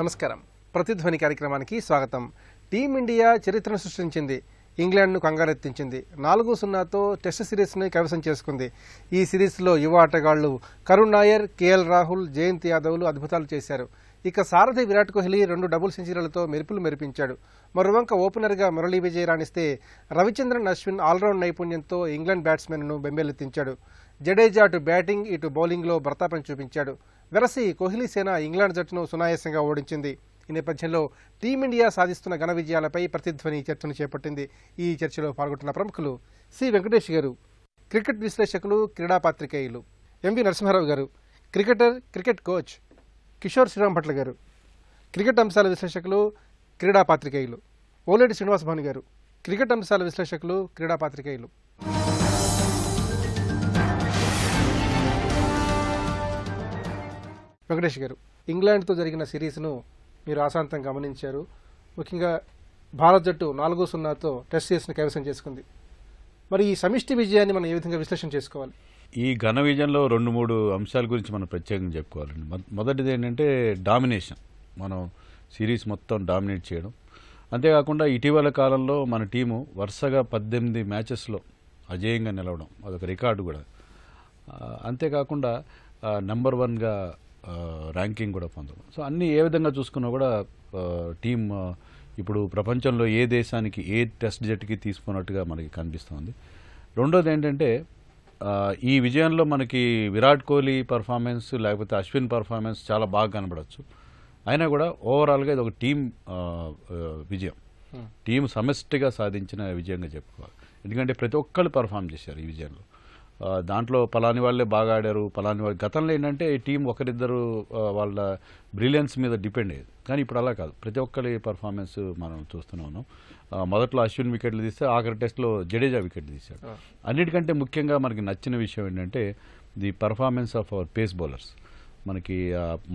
నమస్కారం. ప్రతిధ్వని కార్యక్రమానికి స్వాగతం. టీమిండియా చరిత్రను సృష్టించింది. ఇంగ్లాండ్ను కంగారెత్తించింది. 4-0తో టెస్ట్ సిరీస్ని కైవసం చేసుకుంది. ఈ సిరీస్లో యువ ఆటగాళ్లు కరుణ్ నాయర్, కేఎల్ రాహుల్, జయంత్ యాదవ్లు అద్భుతాలు చేశారు. ఇక సారథి విరాట్ కోహ్లీ 2 డబుల్ సెంచరీలతో మెరుపులు మెరిపించాడు. మరోవంక ఓపెనర్గా మురళీ విజయ్ రాణిస్తే రవిచంద్రన్ అశ్విన్ ఆల్రౌండ్ నైపుణ్యంతో ఇంగ్లాండ్ బ్యాట్స్మెన్ను బెంబేలెత్తించాడు. జడేజా అటు బ్యాటింగ్ ఇటు బౌలింగ్లో ప్రతాపం చూపించాడు. వెరసి కోహ్లీ సేన ఇంగ్లాండ్ జట్టును సునాయాసంగా ఓడించింది. ఈ నేపథ్యంలో టీమిండియా సాధిస్తున్న ఘన విజయాలపై ప్రతిధ్వని చర్చను చేపట్టింది. ఈ చర్చలో పాల్గొంటున్న ప్రముఖులు సి వెంకటేష్ గారు, క్రికెట్ విశ్లేషకులు, క్రీడా పాత్రికేయులు; ఎంవి నరసింహారావు గారు, క్రికెటర్, క్రికెట్ కోచ్; కిషోర్ శ్రీరాంభట్ల గారు, క్రికెట్ అంశాల విశ్లేషకులు, క్రీడా పాత్రికేయులు; ఓలేటి శ్రీనివాస్ భాను గారు, క్రికెట్ అంశాల విశ్లేషకులు, క్రీడా పాత్రికేయులు. వెంకటేష్ గారు, ఇంగ్లాండ్తో జరిగిన సిరీస్ను మీరు ఆశాంతం గమనించారు. ముఖ్యంగా భారత్ జట్టు 4-0తో టెస్ట్ సిరీస్ను కైవసం చేసుకుంది. మరి ఈ సమిష్టి విజయాన్ని మనం ఏ విధంగా విశ్లేషణ చేసుకోవాలి? ఈ ఘన విజయంలో 2-3 అంశాల గురించి మనం ప్రత్యేకంగా చెప్పుకోవాలండి. మొదటిది ఏంటంటే డామినేషన్. మనం సిరీస్ మొత్తం డామినేట్ చేయడం. అంతేకాకుండా ఇటీవల కాలంలో మన టీము వరుసగా 18 మ్యాచెస్లో అజేయంగా నిలవడం, అదొక రికార్డు కూడా. అంతేకాకుండా నెంబర్ 1గా ర్యాంకింగ్ కూడా పొందడం. సో అన్నీ ఏ విధంగా చూసుకున్నా కూడా టీం ఇప్పుడు ప్రపంచంలో ఏ దేశానికి, ఏ టెస్ట్ జట్టుకి తీసుకున్నట్టుగా మనకి కనిపిస్తుంది. రెండోది ఏంటంటే ఈ విజయంలో మనకి విరాట్ కోహ్లీ పర్ఫార్మెన్స్ లేకపోతే అశ్విన్ పర్ఫార్మెన్స్ చాలా బాగా కనబడవచ్చు. అయినా కూడా ఓవరాల్గా ఇది ఒక టీం విజయం, టీం సమిష్టిగా సాధించిన విజయంగా చెప్పుకోవాలి. ఎందుకంటే ప్రతి ఒక్కళ్ళు పర్ఫామ్ చేశారు ఈ విజయంలో. దాంట్లో పలాని వాళ్ళే బాగా ఆడారు, పలాని వాళ్ళు. గతంలో ఏంటంటే ఈ టీం ఒకరిద్దరు వాళ్ళ బ్రిలియన్స్ మీద డిపెండ్ అయ్యేది. కానీ ఇప్పుడు అలా కాదు, ప్రతి ఒక్కరి పర్ఫార్మెన్స్ మనం చూస్తూనే ఉన్నాం. మొదట్లో అశ్విన్ వికెట్లు తీస్తే ఆఖరి టెస్ట్లో జడేజా వికెట్లు తీశాడు. అన్నిటికంటే ముఖ్యంగా మనకి నచ్చిన విషయం ఏంటంటే the performance of our face bowlers. మనకి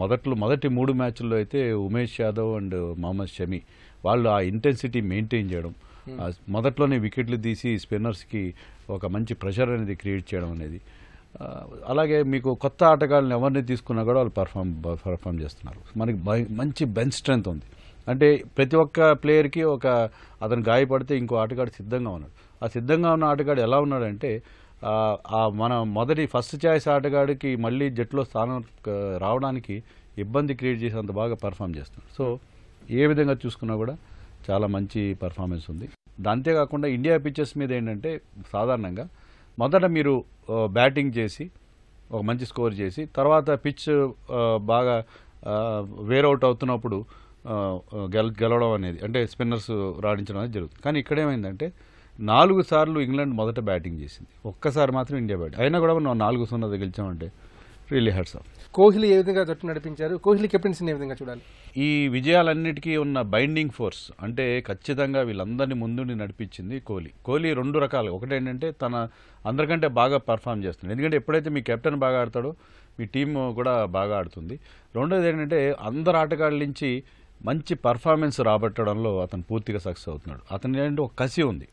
మొదటి 3 మ్యాచ్ల్లో అయితే ఉమేష్ యాదవ్ అండ్ మహమ్మద్ షమి వాళ్ళు ఆ ఇంటెన్సిటీ మెయింటైన్ చేయడం, మొదట్లోనే వికెట్లు తీసి స్పిన్నర్స్కి ఒక మంచి ప్రెషర్ అనేది క్రియేట్ చేయడం అనేది. అలాగే మీకు కొత్త ఆటగాళ్ళని ఎవరిని తీసుకున్నా కూడా వాళ్ళు పర్ఫామ్ చేస్తున్నారు. మనకి మంచి బెంచ్ స్ట్రెంత్ ఉంది. అంటే ప్రతి ఒక్క ప్లేయర్కి అతను గాయపడితే ఇంకో ఆటగాడు సిద్ధంగా ఉన్నాడు. ఆ సిద్ధంగా ఉన్న ఆటగాడు ఎలా ఉన్నాడంటే మన ఫస్ట్ ఛాయిస్ ఆటగాడికి మళ్ళీ జట్టులో స్థానం రావడానికి ఇబ్బంది క్రియేట్ చేసేంత బాగా పర్ఫామ్ చేస్తున్నాడు. సో ఏ విధంగా చూసుకున్నా కూడా చాలా మంచి పర్ఫార్మెన్స్ ఉంది. అంతేకాకుండా ఇండియా పిచ్చెస్ మీద ఏంటంటే సాధారణంగా మొదట మీరు బ్యాటింగ్ చేసి ఒక మంచి స్కోర్ చేసి తర్వాత పిచ్ బాగా వేరౌట్ అవుతున్నప్పుడు గెలవడం అనేది, అంటే స్పిన్నర్స్ రాణించడం అనేది జరుగుతుంది. కానీ ఇక్కడేమైందంటే 4 సార్లు ఇంగ్లాండ్ మొదట బ్యాటింగ్ చేసింది, ఒక్కసారి మాత్రం ఇండియా బ్యాటింగ్. అయినా కూడా మనం 4-0 గెలిచామంటే రియల్లీ హ్యాట్స్ ఆఫ్. కోహ్లీ ఏ విధంగా జట్టు నడిపించారు? కోహ్లీ కెప్టెన్సీని ఏ విధంగా చూడాలి? ఈ విజయాలన్నిటికీ ఉన్న బైండింగ్ ఫోర్స్ అంటే ఖచ్చితంగా వీళ్ళందరినీ ముందుండి నడిపించింది కోహ్లీ 2 రకాలు. ఒకటేంటంటే తన అందరికంటే బాగా పర్ఫామ్ చేస్తుంది. ఎందుకంటే ఎప్పుడైతే మీ కెప్టెన్ బాగా ఆడతాడో మీ టీం కూడా బాగా ఆడుతుంది. రెండోది ఏంటంటే అందరు ఆటగాళ్ళ నుంచి మంచి పర్ఫార్మెన్స్ రాబట్టడంలో అతను పూర్తిగా సక్సెస్ అవుతున్నాడు. అతని ఏంటంటే ఒక కసి ఉంది.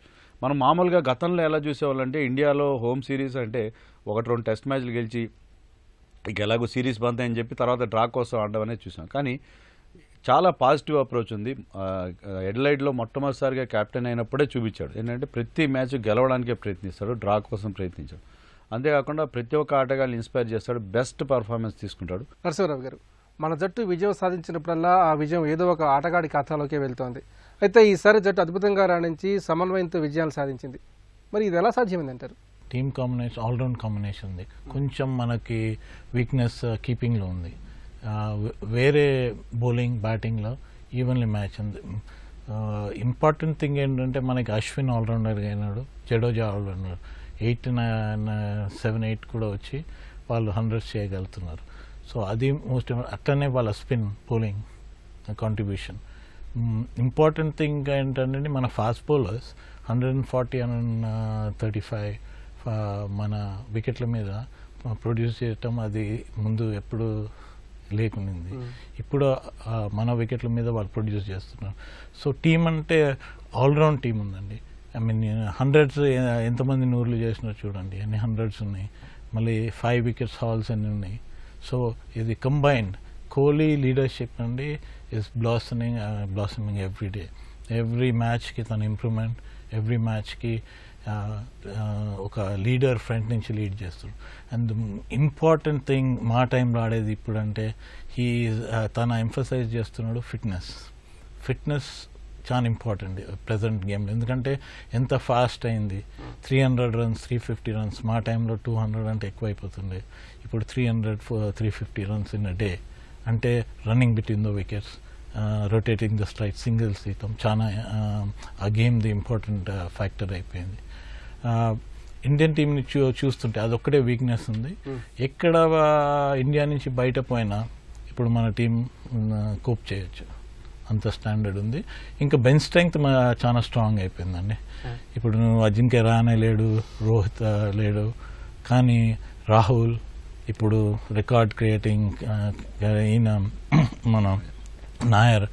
మనం మామూలుగా గతంలో ఎలా చూసేవాళ్ళంటే ఇండియాలో హోమ్ సిరీస్ అంటే 1-2 టెస్ట్ మ్యాచ్లు గెలిచి ఇక ఎలాగో సిరీస్ బంద్ అని చెప్పి తర్వాత డ్రా కోసం ఆడడం అనేది చూసాం. కానీ చాలా పాజిటివ్ అప్రోచ్ ఉంది. ఎడలైడ్లో మొట్టమొదటిసారిగా కెప్టెన్ అయినప్పుడే చూపించాడు. ఏంటంటే ప్రతి మ్యాచ్ గెలవడానికే ప్రయత్నిస్తాడు, డ్రా కోసం ప్రయత్నించాడు. అంతేకాకుండా ప్రతి ఒక్క ఆటగాళ్ళని ఇన్స్పైర్ చేస్తాడు, బెస్ట్ పర్ఫార్మెన్స్ తీసుకుంటాడు. నరసింహారావు గారు, మన జట్టు విజయం సాధించినప్పుడల్లా ఆ విజయం ఏదో ఒక ఆటగాడి ఖాతాలోకే వెళ్తోంది. అయితే ఈసారి జట్టు అద్భుతంగా రాణించి సమన్వయంతో విజయాలు సాధించింది. మరి ఇది ఎలా సాధ్యమైందంటారు? టీమ్ కాంబినేషన్, ఆల్రౌండ్ కాంబినేషన్ ఉంది. కొంచెం మనకి వీక్నెస్ కీపింగ్లో ఉంది. వేరే బౌలింగ్, బ్యాటింగ్లో ఈవెన్లీ మ్యాచ్ ఉంది. ఇంపార్టెంట్ థింగ్ ఏంటంటే మనకి అశ్విన్ ఆల్రౌండర్గా అయినాడు, జడేజా ఆల్రౌండర్ 7-8 కూడా వచ్చి వాళ్ళు 100 చేయగలుగుతున్నారు. సో అది మోస్ట్ అట్లనే వాళ్ళ spin bowling contribution. Important thing ఏంటంటే మన ఫాస్ట్ బౌలర్స్ 140-135 మన వికెట్ల మీద ప్రొడ్యూస్ చేయటం అది ముందు ఎప్పుడు లేకుండింది. ఇప్పుడు మన వికెట్ల మీద వాళ్ళు ప్రొడ్యూస్ చేస్తున్నారు. సో టీం అంటే ఆల్రౌండ్ టీం ఉందండి. ఐ మీన్ 100s ఎంతమంది 100లు చేసినారు చూడండి, అన్ని 100s ఉన్నాయి. మళ్ళీ 5 వికెట్స్ హాల్స్ అన్నీ ఉన్నాయి. సో ఇది కంబైన్డ్ కోహ్లీ లీడర్షిప్ నుండి is blossoming every day. Every match ki tana improvement, every match ki oka leader front nunchi lead చేస్తాడు. And the important thing మా టైంలో ఆడేది ఇప్పుడు అంటే he is తన ఎంఫసైజ్ చేస్తున్నాడు ఫిట్నెస్ చాలా ఇంపార్టెంట్ ప్రజెంట్ గేమ్లో. ఎందుకంటే ఎంత ఫాస్ట్ అయింది, 300 runs 350 runs, మా టైంలో 200 అంటే ఎక్కువ అయిపోతుండే. ఇప్పుడు 300-350 runs ఇన్ అ డే అంటే running between the wickets, rotating the strike, singles తీయటం చాలా ఆ గేమ్ది ఇంపార్టెంట్ ఫ్యాక్టర్ అయిపోయింది. ఇండియన్ టీంని చూస్తుంటే అదొక్కడే వీక్నెస్ ఉంది. ఎక్కడ ఇండియా నుంచి బయట పోయినా ఇప్పుడు మన టీం కోప్ చేయొచ్చు, అంత స్టాండర్డ్ ఉంది. ఇంకా బెంచ్ స్ట్రెంగ్త్ చాలా స్ట్రాంగ్ అయిపోయిందండి. ఇప్పుడు అజింక్య రహానే లేడు, రోహిత్ లేడు, కానీ రాహుల్ ఇప్పుడు రికార్డ్ క్రియేటింగ్, ఈయన మన నాయర్,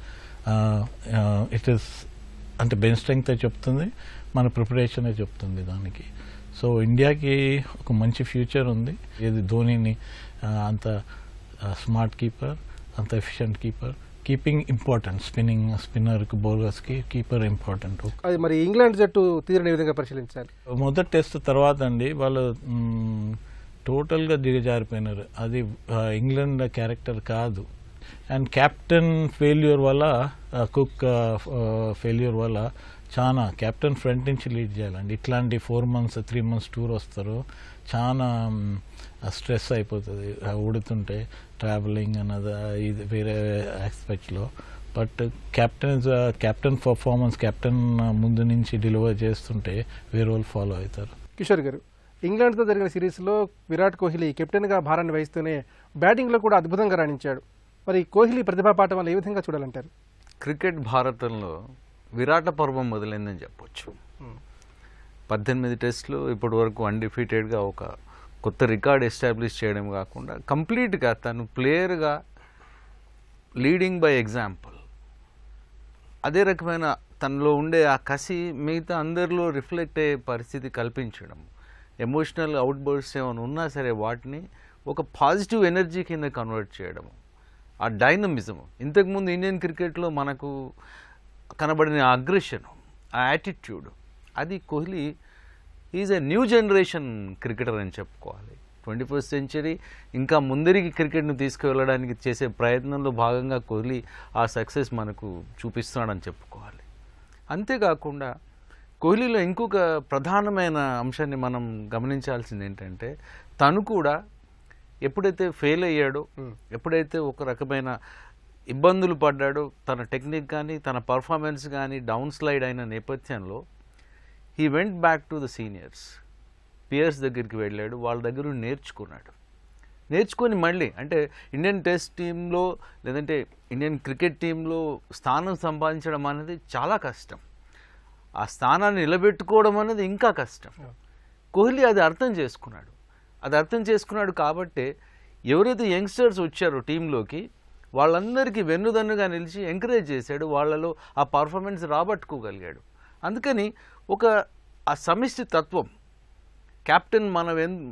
ఇట్ ఈస్ అంటే బెంచ్ స్ట్రెంగ్త్ చెప్తుంది, మన ప్రిపరేషనే చెప్తుంది దానికి. సో ఇండియాకి ఒక మంచి ఫ్యూచర్ ఉంది. ఇది ధోనిని అంత స్మార్ట్ కీపర్, అంత ఎఫిషియెంట్ కీపర్, కీపింగ్ ఇంపార్టెంట్, స్పిన్నర్కి బౌలర్స్కి కీపర్ ఇంపార్టెంట్. అది మరి ఇంగ్లాండ్ జట్టు తీరుని విధంగా పరిశీలించాలి. మొదటి టెస్ట్ తర్వాత అండి వాళ్ళు టోటల్గా దిగజారిపోయినారు. అది ఇంగ్లాండ్ క్యారెక్టర్ కాదు. అండ్ కెప్టెన్ ఫెయిల్యూర్ వల్ల, కుక్ ఫెయిల్యూర్ వల్ల చాలా కెప్టెన్ ఫ్రంట్ నుంచి లీడ్ చేయాలండి. ఇట్లాంటి 4 months 3 months టూర్ వస్తారు, చాలా స్ట్రెస్ అయిపోతుంది ఊడుతుంటే, ట్రావెలింగ్ అన్నది ఇది వేరే ఆస్పెక్ట్లో. బట్ కెప్టెన్ పర్ఫార్మెన్స్, కెప్టెన్ ముందు నుంచి డెలివర్ చేస్తుంటే వేరే వాళ్ళు ఫాలో అవుతారు. కిషోర్ గారు, ఇంగ్లాండ్తో జరిగిన సిరీస్లో విరాట్ కోహ్లీ కెప్టెన్గా భారాన్ని వహిస్తూనే బ్యాటింగ్లో కూడా అద్భుతంగా రాణించాడు. మరి కోహ్లీ ప్రతిభా పాఠం వల్ల ఏ విధంగా చూడాలంటారు? క్రికెట్ భారతంలో విరాట పర్వం మొదలైందని చెప్పొచ్చు. 18 టెస్టులు ఇప్పటి వరకు అన్డిఫీటెడ్గా ఒక కొత్త రికార్డ్ ఎస్టాబ్లిష్ చేయడం కాకుండా కంప్లీట్గా తను ప్లేయర్గా లీడింగ్ బై ఎగ్జాంపుల్, అదే రకమైన తనలో ఉండే ఆ కసి మిగతా అందరిలో రిఫ్లెక్ట్ అయ్యే పరిస్థితి కల్పించడం, ఎమోషనల్ అవుట్ బర్డ్స్ ఏమైనా ఉన్నా సరే వాటిని ఒక పాజిటివ్ ఎనర్జీ కింద కన్వర్ట్ చేయడం, ఆ డైనమిజం. ఇంతకుముందు ఇండియన్ క్రికెట్లో మనకు కనబడిన అగ్రెషన్, ఆ యాటిట్యూడ్, అది Kohli is a new generation cricketer అని చెప్పుకోవాలి. 21st century ఇంకా ముందరికి క్రికెట్ను తీసుకువెళ్ళడానికి చేసే ప్రయత్నంలో భాగంగా కోహ్లీ ఆ సక్సెస్ మనకు చూపిస్తున్నాడని చెప్పుకోవాలి. అంతేకాకుండా కోహ్లీలో ఇంకొక ప్రధానమైన అంశాన్ని మనం గమనించాల్సింది ఏంటంటే, తను కూడా ఎప్పుడైతే ఫెయిల్ అయ్యాడో, ఎప్పుడైతే ఒక రకమైన ఇబ్బందులు పడ్డాడో, తన టెక్నిక్ కానీ తన పర్ఫార్మెన్స్ కానీ డౌన్ స్లైడ్ అయిన నేపథ్యంలో he went back to the seniors, peers దగ్గరికి వెళ్ళాడు, వాళ్ళ దగ్గర నేర్చుకొని మళ్ళీ అంటే ఇండియన్ టెస్ట్ టీంలో లేదంటే ఇండియన్ క్రికెట్ టీంలో స్థానం సంపాదించడం అనేది చాలా కష్టం. ఆ స్థానాన్ని నిలబెట్టుకోవడం అనేది ఇంకా కష్టం. కోహ్లీ అది అర్థం చేసుకున్నాడు కాబట్టి ఎవరైతే యంగ్స్టర్స్ వచ్చారో టీంలోకి వాళ్ళందరికీ వెన్నుదన్నుగా నిలిచి ఎంకరేజ్ చేశాడు, వాళ్ళలో ఆ పర్ఫార్మెన్స్ రాబట్టుకోగలిగాడు. అందుకని ఆ సమిష్టి తత్వం, కెప్టెన్ మన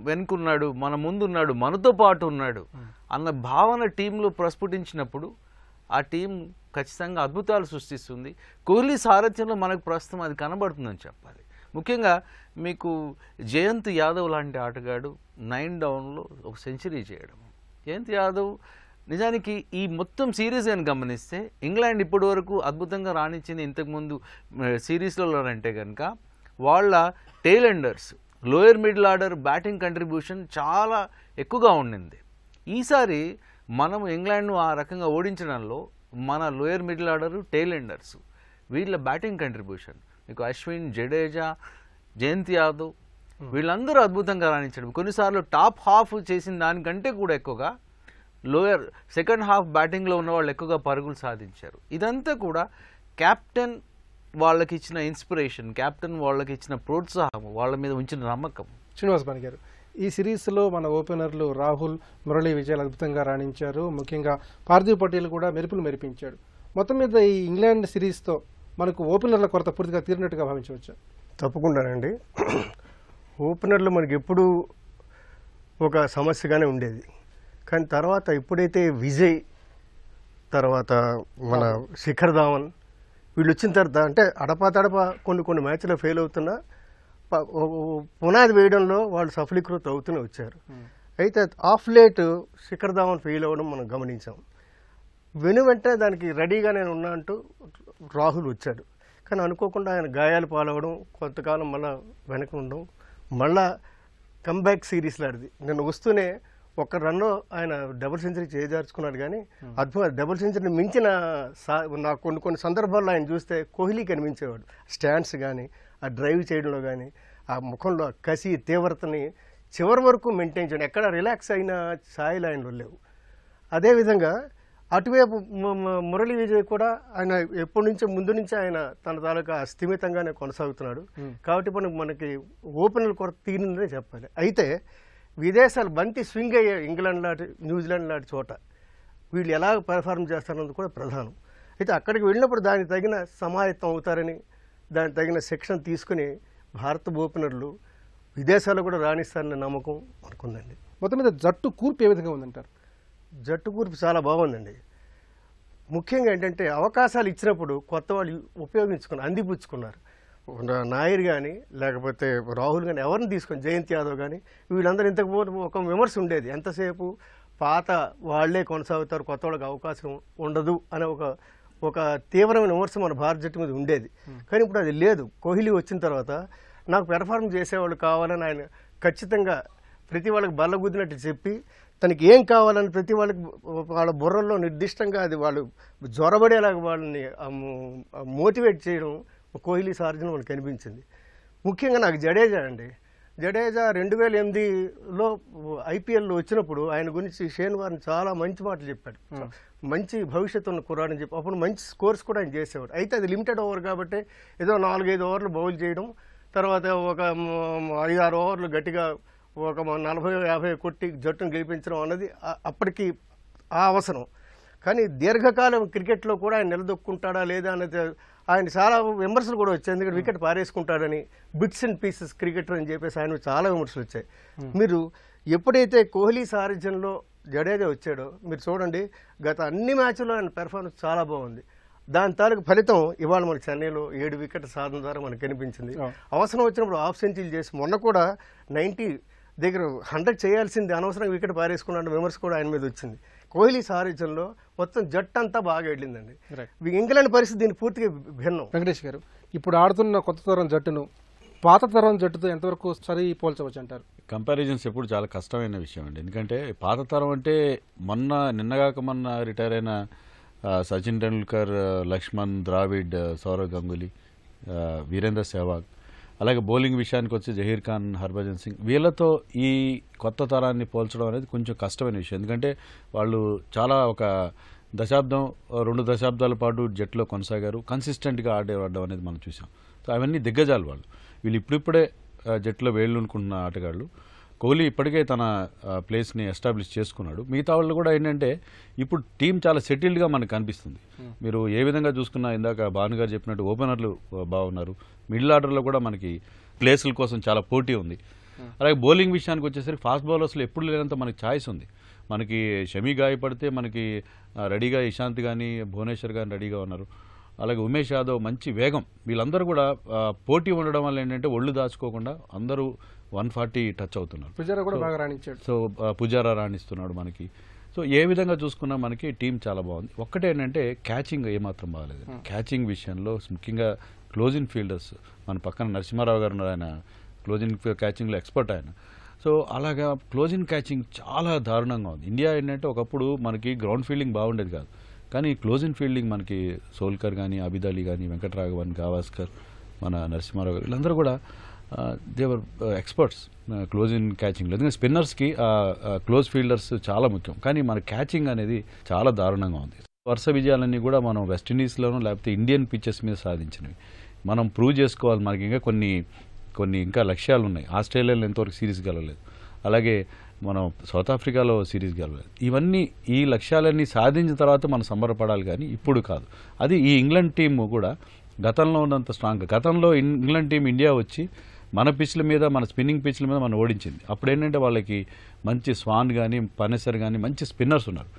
వెనుకున్నాడు, మన ముందున్నాడు, మనతో పాటు ఉన్నాడు అన్న భావన టీంలో ప్రస్ఫుటించినప్పుడు ఆ టీం ఖచ్చితంగా అద్భుతాలు సృష్టిస్తుంది. కోహ్లీ సారథ్యంలో మనకు ప్రస్తుతం అది కనబడుతుందని చెప్పాలి. ముఖ్యంగా మీకు జయంత్ యాదవ్ లాంటి ఆటగాడు 9 downలో ఒక సెంచరీ చేయడం. జయంత్ యాదవ్ నిజానికి ఈ మొత్తం సిరీస్ అని గమనిస్తే ఇంగ్లాండ్ ఇప్పటి వరకు అద్భుతంగా రాణించింది ఇంతకుముందు సిరీస్లలో అంటే కనుక వాళ్ళ tail Ender, lower middle order batting contribution చాలా ఎక్కువగా ఉండింది. ఈసారి మనం ఇంగ్లాండ్ను ఆ రకంగా ఓడించడంలో మన lower middle order, tail Ender వీళ్ళ బ్యాటింగ్ కంట్రిబ్యూషన్, మీకు అశ్విన్, జడేజా, జయంత్ యాదవ్ వీళ్ళందరూ అద్భుతంగా రాణించడం, కొన్నిసార్లు టాప్ హాఫ్ చేసిన దానికంటే కూడా ఎక్కువగా లోయర్ సెకండ్ హాఫ్ బ్యాటింగ్లో ఉన్న వాళ్ళు ఎక్కువగా పరుగులు సాధించారు. ఇదంతా కూడా కెప్టెన్ వాళ్ళకి ఇచ్చిన ఇన్స్పిరేషన్, కెప్టెన్ వాళ్ళకి ఇచ్చిన ప్రోత్సాహం, వాళ్ళ మీద ఉంచిన నమ్మకం. శ్రీనివాస్ బాని గారు, ఈ సిరీస్లో మన ఓపెనర్లు రాహుల్, మురళీ విజయ్ అద్భుతంగా రాణించారు. ముఖ్యంగా పార్థివ్ పటేల్ కూడా మెరుపులు మెరిపించాడు. మొత్తం మీద ఈ ఇంగ్లాండ్ సిరీస్తో మనకు ఓపెనర్ల కొరత పూర్తిగా తీరినట్టుగా భావించవచ్చు. తప్పకుండానండి. ఓపెనర్లు మనకి ఎప్పుడు ఒక సమస్యగానే ఉండేది. కానీ తర్వాత ఎప్పుడైతే విజయ్ తర్వాత మన శిఖర్ ధావన్ వీళ్ళు వచ్చిన తర్వాత అంటే అడపా కొన్ని మ్యాచ్లో ఫెయిల్ అవుతున్నా పునాది వేయడంలో వాళ్ళు సఫలీకృతం అవుతూనే వచ్చారు. అయితే of late Shikhar Dhawan fail అవ్వడం మనం గమనించాం. వెంటనే దానికి రెడీగా నేను ఉన్నా అంటూ రాహుల్ వచ్చాడు. కానీ అనుకోకుండా ఆయన గాయాలు పాలవడం, కొంతకాలం మళ్ళీ వెనక ఉండడం, మళ్ళా కంబ్యాక్ సిరీస్లో ఆడిది. నిన్న వస్తూనే ఒక్క రన్లో ఆయన డబుల్ సెంచరీ చేజార్చుకున్నాడు. కానీ అద్భుత డబుల్ సెంచరీని మించిన నాకు కొన్ని సందర్భాల్లో ఆయన చూస్తే కోహ్లీ కనిపించేవాడు. స్టాండ్స్ కానీ, ఆ డ్రైవ్ చేయడంలో కానీ, ఆ ముఖంలో కసి తీవ్రతని చివరి వరకు మెయింటైన్ చేయడం, ఎక్కడ రిలాక్స్ అయిన స్థాయిలో ఆయనలో లేవు. అదేవిధంగా అటువైపు మురళీ విజయ్ కూడా ఆయన ఎప్పటి నుంచో ముందు నుంచి ఆయన తన తాలూకా స్థిమితంగానే కొనసాగుతున్నాడు. కాబట్టి మనకి ఓపెనర్ కొరత తీరిందనే చెప్పాలి. అయితే విదేశాలు బంతి స్వింగ్ అయ్యే ఇంగ్లాండ్ లాంటి, న్యూజిలాండ్ లాంటి చోట వీళ్ళు ఎలా పెర్ఫార్మ్ చేస్తారన్నది కూడా ప్రధానం. అయితే అక్కడికి వెళ్ళినప్పుడు దానికి తగిన సమాయత్తం అవుతారని, దానికి తగిన శిక్షణ తీసుకుని భారత ఓపెనర్లు విదేశాల్లో కూడా రాణిస్తారనే నమ్మకం మనకుందండి. మొత్తం మీద జట్టు కూర్పు ఏ విధంగా ఉందంటారు? జట్టు కూర్పు చాలా బాగుందండి. ముఖ్యంగా ఏంటంటే అవకాశాలు ఇచ్చినప్పుడు కొత్త వాళ్ళు అందిపుచ్చుకున్నారు. నాయర్ కానీ, లేకపోతే రాహుల్ కానీ, ఎవరిని తీసుకొని జయంత్ యాదవ్ కానీ, వీళ్ళందరూ ఇంతకుముందు ఒక విమర్శ ఉండేది, ఎంతసేపు పాత వాళ్లే కొనసాగుతారు, కొత్త వాళ్ళకి అవకాశం ఉండదు అనే ఒక తీవ్రమైన విమర్శ మన భారత జట్టు మీద ఉండేది. కానీ ఇప్పుడు అది లేదు. కోహ్లీ వచ్చిన తర్వాత నాకు పెర్ఫార్మ్ చేసేవాళ్ళు కావాలని ఆయన ఖచ్చితంగా ప్రతి వాళ్ళకి బల్లగుద్దినట్టు చెప్పి, తనకి ఏం కావాలని ప్రతి వాళ్ళకి వాళ్ళ బుర్రల్లో నిర్దిష్టంగా అది వాళ్ళు జ్వరబడేలాగా వాళ్ళని మోటివేట్ చేయడం కోహ్లీ సారథ్యం మనకు కనిపించింది. ముఖ్యంగా నాకు జడేజా 2008లో ఐపీఎల్లో వచ్చినప్పుడు ఆయన గురించి షేన్ వార్న్ చాలా మంచి మాటలు చెప్పాడు. మంచి భవిష్యత్తు ఉన్న కుర్రాడని చెప్పి అప్పుడు మంచి స్కోర్స్ కూడా ఆయన చేసేవాడు. అయితే అది లిమిటెడ్ ఓవర్ కాబట్టి ఏదో 4-5 ఓవర్లు బౌల్ చేయడం, తర్వాత ఒక 5-6 ఓవర్లు గట్టిగా ఒక 40-50 కొట్టి జట్టును గెలిపించడం అన్నది అప్పటికి ఆ అవసరం. కానీ దీర్ఘకాలం క్రికెట్లో కూడా ఆయన నిలదొక్కుంటాడా లేదా అనేది ఆయన చాలా విమర్శలు కూడా వచ్చాయి. ఎందుకంటే వికెట్ పారేసుకుంటాడని, బిట్స్ అండ్ పీసెస్ క్రికెటర్ అని చెప్పేసి ఆయన చాలా విమర్శలు వచ్చాయి. మీరు ఎప్పుడైతే కోహ్లీ సారథ్యంలో జడేజా వచ్చాడో మీరు చూడండి, గత అన్ని మ్యాచ్ల్లో ఆయన పెర్ఫార్మెన్స్ చాలా బాగుంది. దాని తాలూకు ఫలితం ఇవాళ మన చెన్నైలో 7 వికెట్ సాధన ద్వారా మనకు కనిపించింది. అవసరం వచ్చినప్పుడు హాఫ్ సెంచరీ చేసి మొన్న కూడా 90 దగ్గర 100 చేయాల్సింది అనవసరంగా వికెట్ పారేసుకున్న విమర్శ కూడా ఆయన మీద వచ్చింది. కోహ్లీ సారథ్యంలో మొత్తం జట్టు అంతా బాగా వెళ్ళిందండి. ఇంగ్లాండ్ పరిస్థితి దీనికి పూర్తిగా భిన్నం. వెంకటేష్ గారు, ఇప్పుడు ఆడుతున్న కొత్త తరం జట్టును పాత తరం జట్టుతో ఎంతవరకు సరి పోల్చవచ్చు అంటారు? కంపారిజన్స్ ఎప్పుడు చాలా కష్టమైన విషయం అండి. ఎందుకంటే పాత తరం అంటే నిన్నగాక మొన్న రిటైర్ అయిన సచిన్ టెండూల్కర్, లక్ష్మణ్, ద్రావిడ్, సౌరవ్ గంగూలీ, వీరేంద్ర సెహ్వాగ్, అలాగే బౌలింగ్ విషయానికి వచ్చి జహీర్ ఖాన్, హర్భజన్ సింగ్, వీళ్ళతో ఈ కొత్త తరాన్ని పోల్చడం అనేది కొంచెం కష్టమైన విషయం. ఎందుకంటే వాళ్ళు చాలా ఒక 2 దశాబ్దాల పాటు జట్టులో కొనసాగారు, కన్సిస్టెంట్గా ఆడడం అనేది మనం చూసాం. సో అవన్నీ దిగ్గజాలు వాళ్ళు. వీళ్ళు ఇప్పుడిప్పుడే జట్టులో వేళ్ళునుకుంటున్న ఆటగాళ్ళు. కోహ్లీ ఇప్పటికే తన ప్లేస్ని ఎస్టాబ్లిష్ చేసుకున్నాడు. మిగతా వాళ్ళు కూడా ఏంటంటే ఇప్పుడు టీం చాలా సెటిల్డ్గా మనకు కనిపిస్తుంది. మీరు ఏ విధంగా చూసుకున్నా, ఇందాక భాను గారు చెప్పినట్టు ఓపెనర్లు బాగున్నారు, మిడిల్ ఆర్డర్లో కూడా మనకి ప్లేసుల కోసం చాలా పోటీ ఉంది. అలాగే బౌలింగ్ విషయానికి వచ్చేసరికి ఫాస్ట్ బౌలర్స్లో ఎప్పుడు లేనంత మనకి ఛాయిస్ ఉంది. మనకి షమి గాయపడితే మనకి రెడీగా ఇషాంత్ కానీ, భువనేశ్వర్ కానీ రెడీగా ఉన్నారు. అలాగే ఉమేష్ యాదవ్ మంచి వేగం. వీళ్ళందరూ కూడా పోటీ ఉండడం వల్ల ఏంటంటే ఒళ్ళు దాచుకోకుండా అందరూ 140 టచ్ అవుతున్నారు. పుజారా కూడా బాగా రాణించాడు. సో పుజారా రాణిస్తున్నాడు మనకి. సో ఏ విధంగా చూసుకున్నా మనకి టీం చాలా బాగుంది. ఒక్కటేంటంటే క్యాచింగ్ ఏమాత్రం బాగాలేదు. క్యాచింగ్ విషయంలో ముఖ్యంగా క్లోజింగ్ ఫీల్డర్స్, మన పక్కన నరసింహారావు గారు ఉన్నారు, ఆయన క్లోజింగ్ క్యాచింగ్లో ఎక్స్పర్ట్ ఆయన. సో అలాగా క్లోజింగ్ క్యాచింగ్ చాలా దారుణంగా ఉంది. ఇండియా ఏంటంటే ఒకప్పుడు మనకి గ్రౌండ్ ఫీల్డింగ్ బాగుండేది కాదు, కానీ క్లోజింగ్ ఫీల్డింగ్ మనకి సోల్కర్ కానీ, అబిద్ అలీ కానీ, వెంకటరాఘవన్, గావాస్కర్, మన నరసింహారావు గారు, వీళ్ళందరూ కూడా దేవర్ ఎక్స్పర్ట్స్ క్లోజింగ్ క్యాచింగ్లో. ఎందుకంటే స్పిన్నర్స్కి క్లోజ్ ఫీల్డర్స్ చాలా ముఖ్యం, కానీ మన క్యాచింగ్ అనేది చాలా దారుణంగా ఉంది. వరుస విజయాలన్నీ కూడా మనం వెస్టిండీస్లోనూ లేకపోతే ఇండియన్ పిచ్చెస్ మీద సాధించినవి. మనం ప్రూవ్ చేసుకోవాలి. మనకి ఇంకా కొన్ని ఇంకా లక్ష్యాలు ఉన్నాయి. ఆస్ట్రేలియాలో ఎంతవరకు సిరీస్ గెలవలేదు, అలాగే మనం సౌత్ ఆఫ్రికాలో సిరీస్ గెలవలేదు. ఇవన్నీ ఈ లక్ష్యాలన్నీ సాధించిన తర్వాత మనం సంబరపడాలి, కానీ ఇప్పుడు కాదు. అది ఈ ఇంగ్లాండ్ టీము కూడా గతంలో ఉన్నంత స్ట్రాంగ్. గతంలో ఇంగ్లాండ్ టీం ఇండియా వచ్చి మన పిచ్ల మీద, మన స్పిన్నింగ్ పిచ్ల మీద మనం ఓడించింది. అప్పుడు ఏంటంటే వాళ్ళకి మంచి స్వాన్ కానీ, పనెసర్ కానీ మంచి స్పిన్నర్స్ ఉన్నారు.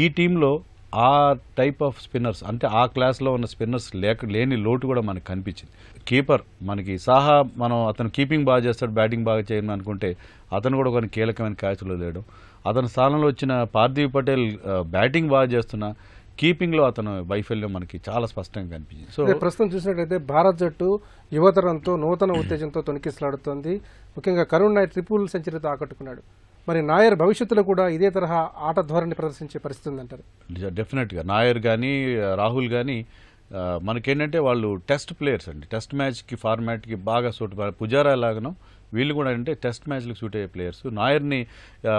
ఈ టీంలో ఆ టైప్ ఆఫ్ స్పిన్నర్స్ అంటే ఆ క్లాస్లో ఉన్న స్పిన్నర్స్ లేని లోటు కూడా మనకు కనిపించింది. కీపర్ మనకి సాహా, మనం అతను కీపింగ్ బాగా చేస్తాడు, బ్యాటింగ్ బాగా చేయను అనుకుంటే అతను కూడా కొన్ని కీలకమైన క్యాచ్లు లేడు. అతని స్థానంలో వచ్చిన పార్థివ్ పటేల్ బ్యాటింగ్ బాగా చేస్తున్నా కీపింగ్లో అతను వైఫల్యం మనకి చాలా స్పష్టంగా కనిపించింది. సో ప్రస్తుతం చూసినట్లయితే భారత్ జట్టు యువతరంతో నూతన ఉత్తేజంతో తొణికిసలాడుతోంది. ముఖ్యంగా కరుణ్ నాయర్ ట్రిపుల్ సెంచరీతో ఆకట్టుకున్నాడు. మరి నాయర్ భవిష్యత్తులో కూడా ఇదే తరహా ఆట ధోరణి ప్రదర్శించే పరిస్థితి ఉందంటారు? డెఫినెట్గా నాయర్ కానీ రాహుల్ కానీ మనకేంటంటే వాళ్ళు టెస్ట్ ప్లేయర్స్ అండి. టెస్ట్ మ్యాచ్కి ఫార్మాట్కి బాగా సూట్. పుజారా లాగాను వీళ్ళు కూడా అంటే టెస్ట్ మ్యాచ్లకు సూట్ అయ్యే ప్లేయర్స్. నాయర్ని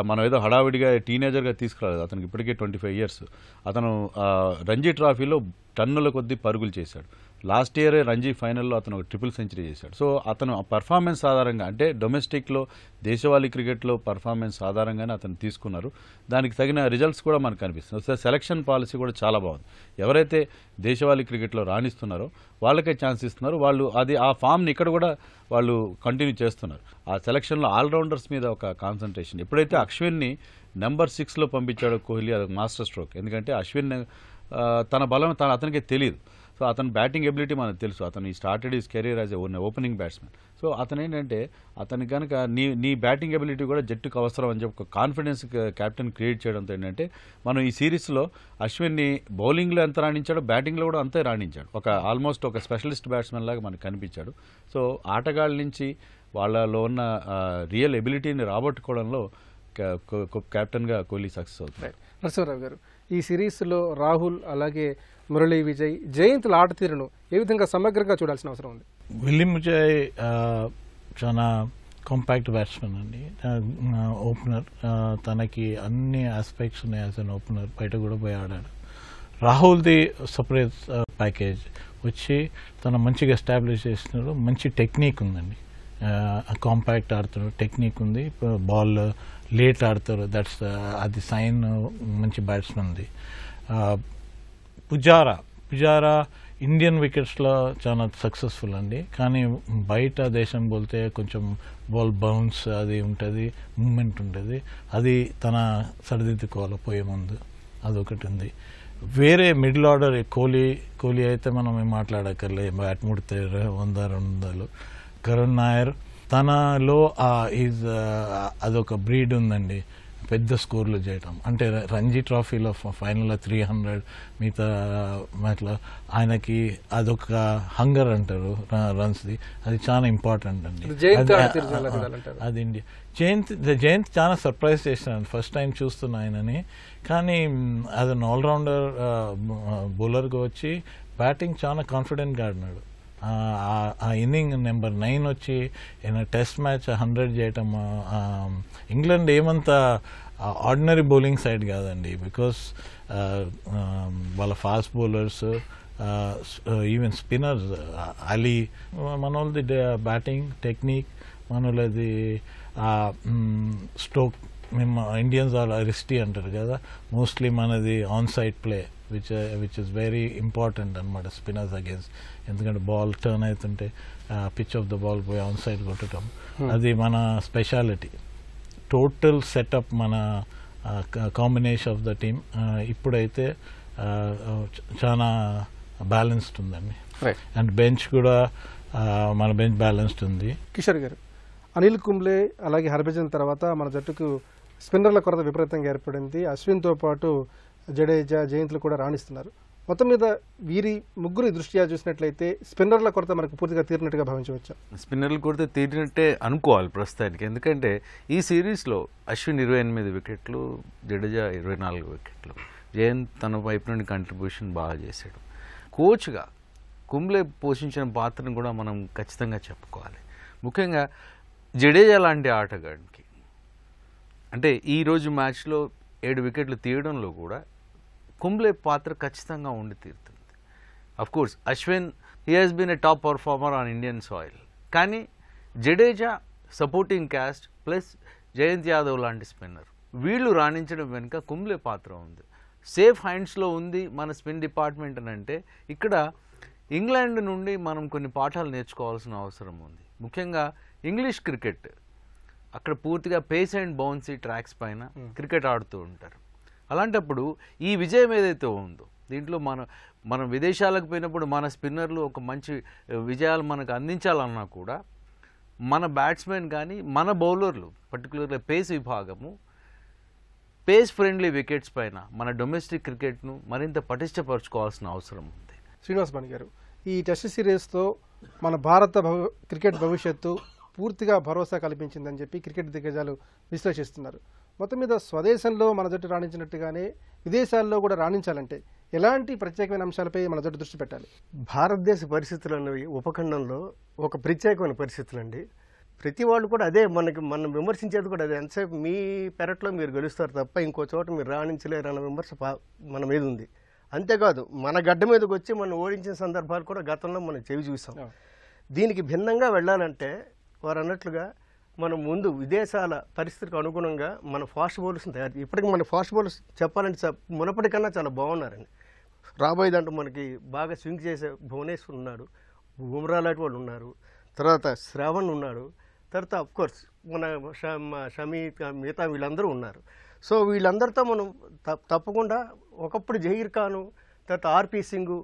మనం ఏదో హడావిడిగా టీనేజర్గా తీసుకురాలేదు. అతనికి ఇప్పటికే 25 years. అతను రంజీ ట్రాఫీలో టన్నుల కొద్దీ పరుగులు చేశాడు. లాస్ట్ ఇయరే రంజీ ఫైనల్లో అతను ఒక ట్రిపుల్ సెంచరీ చేశాడు. సో అతను పర్ఫార్మెన్స్ ఆధారంగా అంటే డొమెస్టిక్లో దేశవాళీ క్రికెట్లో పర్ఫార్మెన్స్ ఆధారంగానే అతను తీసుకున్నారు. దానికి తగిన రిజల్ట్స్ కూడా మనకు కనిపిస్తుంది. సో సెలక్షన్ పాలసీ కూడా చాలా బాగుంది. ఎవరైతే దేశవాళీ క్రికెట్లో రాణిస్తున్నారో వాళ్ళకే ఛాన్స్ ఇస్తున్నారు. వాళ్ళు ఆ ఫామ్ని ఇక్కడ కూడా వాళ్ళు కంటిన్యూ చేస్తున్నారు. ఆ సెలక్షన్లో ఆల్రౌండర్స్ మీద ఒక కాన్సన్ట్రేషన్. ఎప్పుడైతే అశ్విన్ని నెంబర్ 6లో పంపించాడో కోహ్లీ, అది మాస్టర్ స్ట్రోక్. ఎందుకంటే అశ్విన్ తన బలం అతనికే తెలియదు. సో అతని బ్యాటింగ్ ఎబిలిటీ మనకు తెలుసు. అతను ఈ started is career as a opening batsmen. So అతను ఏంటంటే అతనికి కనుక నీ బ్యాటింగ్ ఎబిలిటీ కూడా జట్టుకు అవసరం అని చెప్పి ఒక కాన్ఫిడెన్స్ క్యాప్టెన్ క్రియేట్ చేయడంతో ఏంటంటే మనం ఈ సిరీస్లో అశ్విన్ని బౌలింగ్లో ఎంత రాణించాడో బ్యాటింగ్లో కూడా అంతే రాణించాడు. ఆల్మోస్ట్ ఒక స్పెషలిస్ట్ బ్యాట్స్మెన్ లాగా మనకు కనిపించాడు. సో ఆటగాళ్ళ నుంచి వాళ్ళలో ఉన్న రియల్ ఎబిలిటీని రాబట్టుకోవడంలో కెప్టెన్గా కోహ్లీ సక్సెస్ అవుతుంది. నరసింహారావు గారు, ఈ సిరీస్లో రాహుల్ అలాగే మురళీ విజయ్, జయంత్ల ఆట తీరును ఏ విధంగా సమగ్రంగా చూడాల్సిన అవసరం ఉంది? విలియం విజయ్ చాలా కాంపాక్ట్ బ్యాట్స్మెన్ అండి, ఓపెనర్. తనకి అన్ని ఆస్పెక్ట్స్ ఉన్నాయి యాజ్ అన్ ఓపెనర్. బయట కూడా పోయి ఆడాడు. రాహుల్ది సపరేట్ ప్యాకేజ్ వచ్చి తన మంచిగా ఎస్టాబ్లిష్ చేస్తున్నారు. మంచి టెక్నిక్ ఉందండి. కాంపాక్ట్ ఆడుతున్నారు, టెక్నిక్ ఉంది. బాల్ లేట్ ఆడతారు, దట్స్ అది సైన్ మంచి బ్యాట్స్మెన్ ఉంది. పుజారా ఇండియన్ వికెట్స్లో చాలా సక్సెస్ఫుల్ అండి. కానీ బయట దేశం పోతే కొంచెం బాల్ బౌన్స్ అది ఉంటుంది, మూమెంట్ ఉంటుంది. అది తన సరిదిద్దుకోవాలి పోయే ముందు. అదొకటి ఉంది. వేరే మిడిల్ ఆర్డర్ కోహ్లీ అయితే మనం ఏం మాట్లాడక్కర్లే. బ్యాట్ ముడితే 100-200. కరుణ్ నాయర్ తనలో అదొక బ్రీడ్ ఉందండి, పెద్ద స్కోర్లు చేయటం. అంటే రంజీ ట్రాఫీలో ఫైనల్లో 300, మిగతా మ్యాచ్లో ఆయనకి అదొక హంగర్ అంటారు రన్స్ది. అది చాలా ఇంపార్టెంట్ అండి. అది ఇండియా. జయంత్ చాలా సర్ప్రైజ్ చేసినాను ఫస్ట్ టైం చూస్తున్నా ఆయనని. కానీ అది ఆల్రౌండర్ బౌలర్గా వచ్చి బ్యాటింగ్ చాలా కాన్ఫిడెంట్గా ఆడినాడు. ఆ ఇన్నింగ్ నెంబర్ 9 వచ్చి టెస్ట్ మ్యాచ్ 100 చేయటం. ఇంగ్లాండ్ ఏమంత ఆర్డినరీ బౌలింగ్ సైడ్ కాదండి. బికాస్ వాళ్ళ fast bowlers, even spinners, Ali, మన వాళ్ళది బ్యాటింగ్ టెక్నిక్, మన వాళ్ళది స్ట్రోక్. మేము ఇండియన్స్ రిస్టీ అంటారు కదా, మోస్ట్లీ మనది on side play which is very important అనమాట స్పిన్నర్స్ అగేన్స్ట్. ఎందుకంటే బాల్ టర్న్ అవుతుంటే పిచ్ ఆఫ్ ద బాల్ పోయి ఆన్ సైడ్ కొట్టడం, అది మన స్పెషాలిటీ. టోటల్ సెటప్ మన కాంబినేషన్ ఆఫ్ ద టీమ్ ఇప్పుడైతే చాలా బ్యాలెన్స్డ్ ఉందండి. అండ్ బెంచ్ కూడా మన బెంచ్ బ్యాలెన్స్డ్ ఉంది. కిషోర్ గారు, అనిల్ కుంబ్లే అలాగే హర్భజన్ తర్వాత మన జట్టుకు స్పిన్నర్ల కొరత విపరీతంగా ఏర్పడింది. అశ్విన్తో పాటు జడేజా, జయంత్లు కూడా రాణిస్తున్నారు. మొత్తం మీద వీరి ముగ్గురు దృష్ట్యా చూసినట్లయితే స్పిన్నర్ల కొరత మనకు పూర్తిగా తీరినట్టుగా భావించవచ్చు. స్పిన్నర్ల కొరత తీరినట్టే అనుకోవాలి ప్రస్తుతానికి. ఎందుకంటే ఈ సిరీస్లో అశ్విన్ 28 వికెట్లు, జడేజా 24 వికెట్లు. జయంత్ తన వైపు నుండి కంట్రిబ్యూషన్ బాగా చేశాడు. కోచ్గా కుంబ్లే పోషించిన పాత్రను కూడా మనం ఖచ్చితంగా చెప్పుకోవాలి. ముఖ్యంగా జడేజా లాంటి ఆటగాడికి అంటే ఈరోజు మ్యాచ్లో 7 వికెట్లు తీయడంలో కూడా కుంబ్లే పాత్ర ఖచ్చితంగా ఉండి తీరుతుంది. Of course Ashwin he has been a top performer on Indian soil. కానీ Jadeja supporting cast plus Jayant Yadav లాంటి స్పిన్నర్, వీళ్ళు రాణించడం వెనుక కుంబ్లే పాత్ర ఉంది. సేఫ్ హ్యాండ్స్లో ఉంది మన స్పిన్ డిపార్ట్మెంట్ అని అంటే ఇక్కడ ఇంగ్లాండ్ నుండి మనం కొన్ని పాఠాలు నేర్చుకోవాల్సిన అవసరం ఉంది. ముఖ్యంగా ఇంగ్లీష్ క్రికెట్, అక్కడ పూర్తిగా పేస్ అండ్ బౌన్సీ ట్రాక్స్ పైన క్రికెట్ ఆడుతూ ఉంటారు. అలాంటప్పుడు ఈ విజయం ఏదైతే ఉందో దీంట్లో మనం విదేశాలకు పోయినప్పుడు మన స్పిన్నర్లు ఒక మంచి విజయాలు మనకు అందించాలన్నా కూడా మన బ్యాట్స్మెన్ కానీ మన బౌలర్లు పర్టికులర్గా పేస్ విభాగము పేస్ ఫ్రెండ్లీ వికెట్స్ పైన మన డొమెస్టిక్ క్రికెట్ను మరింత పటిష్టపరచుకోవాల్సిన అవసరం ఉంది. శ్రీనివాస్ బాణి గారు, ఈ టెస్ట్ సిరీస్తో మన భారత క్రికెట్ భవిష్యత్తు పూర్తిగా భరోసా కల్పించిందని చెప్పి క్రికెట్ దిగ్గజాలు విశ్లేషిస్తున్నారు. మొత్తం మీద స్వదేశంలో మన జట్టు రాణించినట్టుగానే విదేశాల్లో కూడా రాణించాలంటే ఎలాంటి ప్రత్యేకమైన అంశాలపై మన జట్టు దృష్టి పెట్టాలి? భారతదేశ పరిస్థితులు అనేవి ఉపఖండంలో ఒక ప్రత్యేకమైన పరిస్థితులు అండి. ప్రతి వాళ్ళు కూడా అదే మనం విమర్శించేది కూడా అదే. ఎంతసేపు మీ పెరట్లో మీరు గెలుస్తారు తప్ప ఇంకో చోట మీరు రాణించలేరు అన్న విమర్శ మన మీద ఉంది. అంతేకాదు మన గడ్డ మీదకి వచ్చి మనం ఓడించిన సందర్భాలు కూడా గతంలో మనం చెవి చూసాం. దీనికి భిన్నంగా వెళ్ళాలంటే వారు అన్నట్లుగా మనం ముందు విదేశాల పరిస్థితికి అనుగుణంగా మన ఫాస్ట్ బౌలర్స్ని తయారు. ఇప్పటికి మన ఫాస్ట్ బౌలర్స్ చెప్పాలంటే మునపటికన్నా చాలా బాగున్నారండి. రాబోయే దాంట్లో మనకి బాగా స్వింగ్ చేసే భువనేశ్వర్ ఉన్నాడు, బుమ్రా లాంటి వాళ్ళు ఉన్నారు, తర్వాత శ్రావణ్ ఉన్నాడు, తర్వాత అఫ్కోర్స్ మన షమీ మిగతా వీళ్ళందరూ ఉన్నారు. సో వీళ్ళందరితో మనం తప్పకుండా ఒకప్పుడు జహీర్ ఖాను, తర్వాత ఆర్పి సింగ్,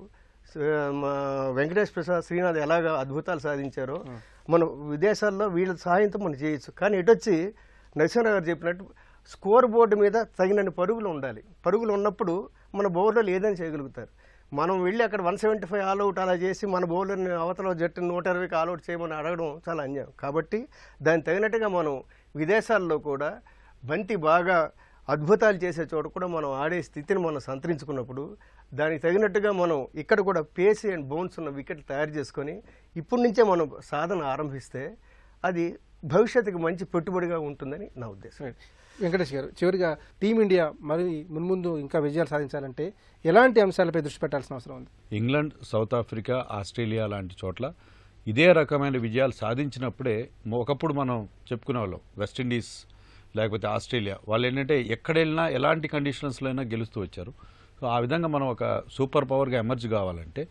వెంకటేష్ ప్రసాద్, శ్రీనాథ్ ఎలాగ అద్భుతాలు సాధించారో మన విదేశాల్లో వీళ్ళ సహాయంతో మనం చేయొచ్చు. కానీ ఇటొచ్చి నరసింహ గారు చెప్పినట్టు స్కోర్ బోర్డు మీద తగినన్ని పరుగులు ఉండాలి. పరుగులు ఉన్నప్పుడు మన బౌలర్లు ఏదైనా చేయగలుగుతారు. మనం వెళ్ళి అక్కడ 175 ఆల్అవుట్ అలా చేసి మన బౌలర్ని అవతల జట్టుని 120కి ఆల్అవుట్ చేయమని అడగడం చాలా అన్యాయం. కాబట్టి దానికి తగినట్టుగా మనం విదేశాల్లో కూడా బంతి బాగా అద్భుతాలు చేసే చోట కూడా మనం ఆడే స్థితిని మనం సంతరించుకున్నప్పుడు దానికి తగినట్టుగా మనం ఇక్కడ కూడా పేస్ అండ్ బౌన్స్ ఉన్న వికెట్లు తయారు చేసుకొని ఇప్పటి నుంచే మనం సాధన ఆరంభిస్తే అది భవిష్యత్తుకి మంచి పెట్టుబడిగా ఉంటుందని నా ఉద్దేశం. వెంకటేష్ గారు, చివరిగా టీమిండియా మరి మున్ముందు ఇంకా విజయాలు సాధించాలంటే ఎలాంటి అంశాలపై దృష్టి పెట్టాల్సిన అవసరం ఉంది? ఇంగ్లాండ్, సౌత్ ఆఫ్రికా, ఆస్ట్రేలియా లాంటి చోట్ల ఇదే రకమైన విజయాలు సాధించినప్పుడే ఒకప్పుడు మనం చెప్పుకునే వాళ్ళం వెస్టిండీస్ లేకపోతే ఆస్ట్రేలియా వాళ్ళు ఏంటంటే ఎక్కడ వెళ్ళినా ఎలాంటి కండిషన్స్లో అయినా గెలుస్తూ వచ్చారు. సో ఆ విధంగా మనం ఒక సూపర్ పవర్గా ఎమర్జ్ కావాలంటే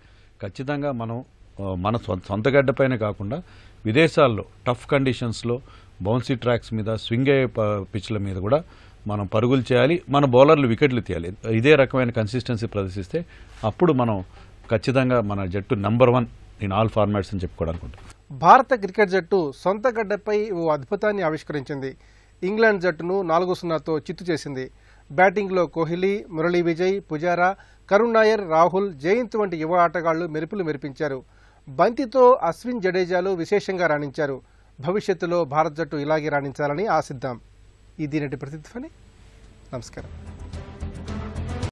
ఖచ్చితంగా మనం మన సొంత గడ్డపైనే కాకుండా విదేశాల్లో టఫ్ కండిషన్స్లో బౌన్సీ ట్రాక్స్ మీద స్వింగ్ అయ్యే పిచ్ల మీద కూడా మనం పరుగులు చేయాలి, మన బౌలర్లు వికెట్లు తీయాలి. ఇదే రకమైన కన్సిస్టెన్సీ ప్రదర్శిస్తే అప్పుడు మనం ఖచ్చితంగా మన జట్టు నంబర్ 1 ఇన్ ఆల్ ఫార్మాట్స్ అని చెప్పుకోవడానికి ఉంటుంది. భారత క్రికెట్ జట్టు సొంత గడ్డపై ఓ అద్భుతాన్ని ఆవిష్కరించింది. ఇంగ్లాండ్ జట్టును 4-0తో చిత్తు చేసింది. బ్యాటింగ్లో కోహ్లీ, మురళీ విజయ్, పుజారా, కరుణ్ నాయర్, రాహుల్, జయంత్ వంటి యువ ఆటగాళ్లు మెరుపులు మెరిపించారు. బంతితో అశ్విన్, జడేజాలు విశేషంగా రాణించారు. భవిష్యత్తులో భారత జట్టు ఇలాగే రాణించాలని ఆశిద్దాం. ఇది నేటి ప్రతిధ్వని. నమస్కారం.